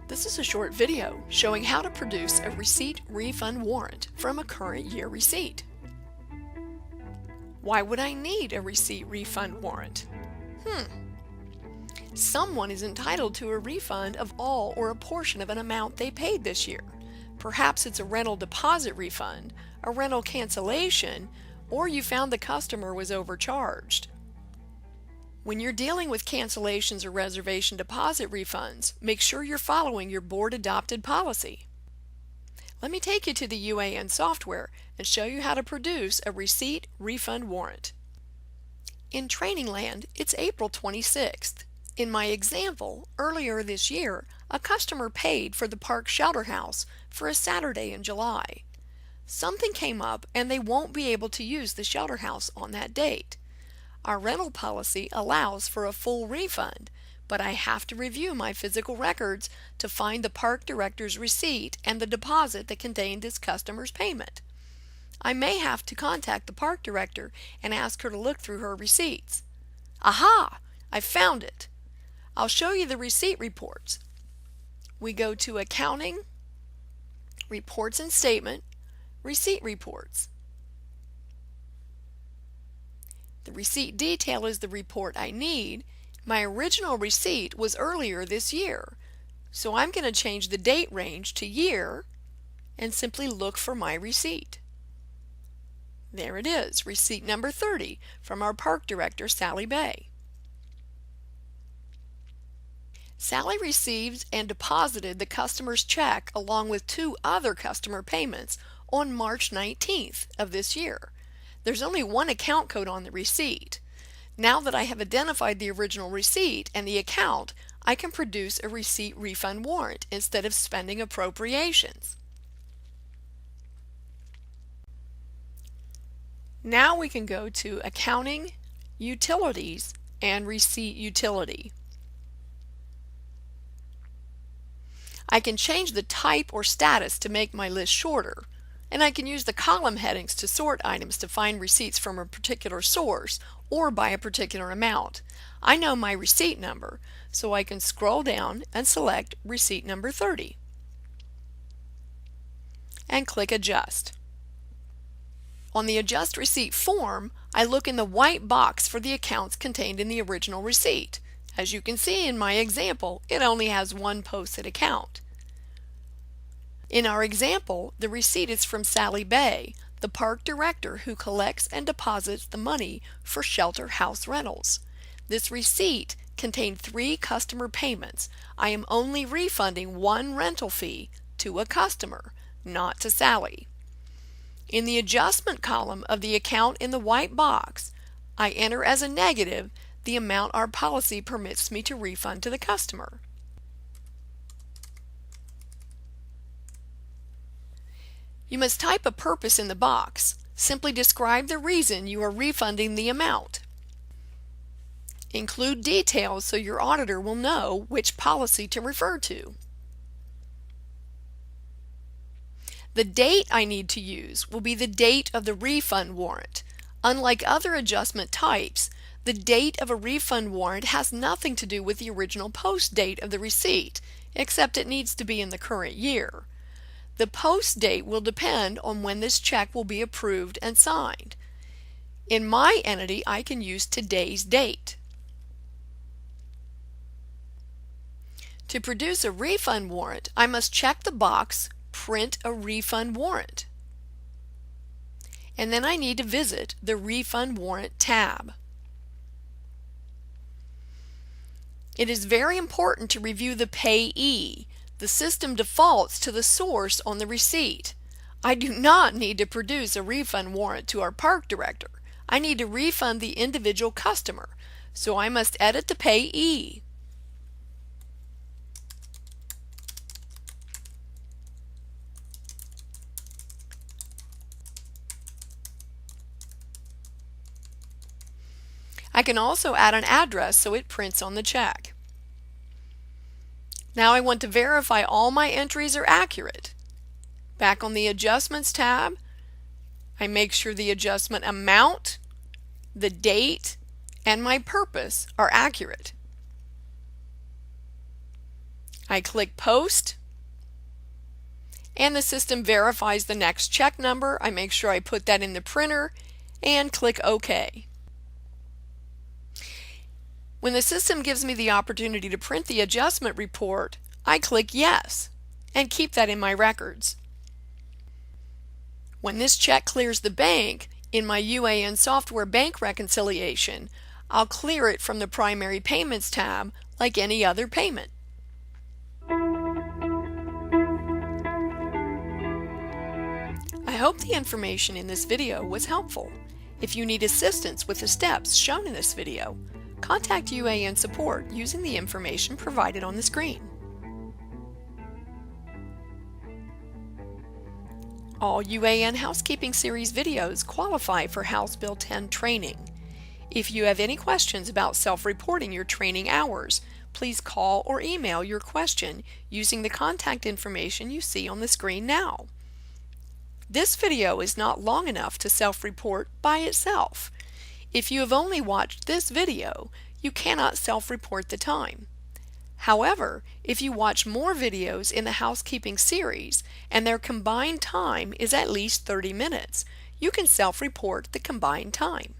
This is a short video showing how to produce a receipt refund warrant from a current year receipt. Why would I need a receipt refund warrant? Someone is entitled to a refund of all or a portion of an amount they paid this year. Perhaps it's a rental deposit refund, a rental cancellation, or you found the customer was overcharged. When you're dealing with cancellations or reservation deposit refunds, make sure you're following your board-adopted policy. Let me take you to the Uan software and show you how to produce a receipt refund warrant. In Training Land, it's April 26th. In my example, earlier this year, a customer paid for the park shelter house for a Saturday in July. Something came up and they won't be able to use the shelter house on that date. Our rental policy allows for a full refund, but I have to review my physical records to find the park director's receipt and the deposit that contained this customer's payment. I may have to contact the park director and ask her to look through her receipts. Aha! I found it! I'll show you the receipt reports. We go to Accounting, Reports and Statement, Receipt Reports. The receipt detail is the report I need. My original receipt was earlier this year, so I'm going to change the date range to year and simply look for my receipt. There it is, receipt number 30 from our park director, Sally Bay. Sally received and deposited the customer's check along with 2 other customer payments on March 19th of this year. There's only one account code on the receipt. Now that I have identified the original receipt and the account, I can produce a receipt refund warrant instead of spending appropriations. Now we can go to Accounting, Utilities, and Receipt Utility. I can change the type or status to make my list shorter, and I can use the column headings to sort items to find receipts from a particular source or by a particular amount. I know my receipt number, so I can scroll down and select receipt number 30 and click Adjust. On the Adjust Receipt form, I look in the white box for the accounts contained in the original receipt. As you can see in my example, it only has one posted account. In our example, the receipt is from Sally Bay, the park director who collects and deposits the money for shelter house rentals. This receipt contained 3 customer payments. I am only refunding 1 rental fee to a customer, not to Sally. In the adjustment column of the account in the white box, I enter as a negative the amount our policy permits me to refund to the customer. You must type a purpose in the box. Simply describe the reason you are refunding the amount. Include details so your auditor will know which policy to refer to. The date I need to use will be the date of the refund warrant. Unlike other adjustment types, the date of a refund warrant has nothing to do with the original post date of the receipt, except it needs to be in the current year. The post date will depend on when this check will be approved and signed. In my entity, I can use today's date. To produce a refund warrant, I must check the box Print a Refund Warrant. And then I need to visit the Refund Warrant tab. It is very important to review the payee. The system defaults to the source on the receipt. I do not need to produce a refund warrant to our park director. I need to refund the individual customer, so I must edit the payee. I can also add an address so it prints on the check. Now I want to verify all my entries are accurate. Back on the Adjustments tab, I make sure the adjustment amount, the date, and my purpose are accurate. I click Post, and the system verifies the next check number. I make sure I put that in the printer and click OK. When the system gives me the opportunity to print the adjustment report, I click Yes and keep that in my records. When this check clears the bank, in my UAN software bank reconciliation, I'll clear it from the Primary Payments tab like any other payment. I hope the information in this video was helpful. If you need assistance with the steps shown in this video, contact Uan Support using the information provided on the screen. All UAN Housekeeping Series videos qualify for House Bill 10 training. If you have any questions about self-reporting your training hours, please call or email your question using the contact information you see on the screen now. This video is not long enough to self-report by itself. If you have only watched this video, you cannot self-report the time. However, if you watch more videos in the housekeeping series and their combined time is at least 30 minutes, you can self-report the combined time.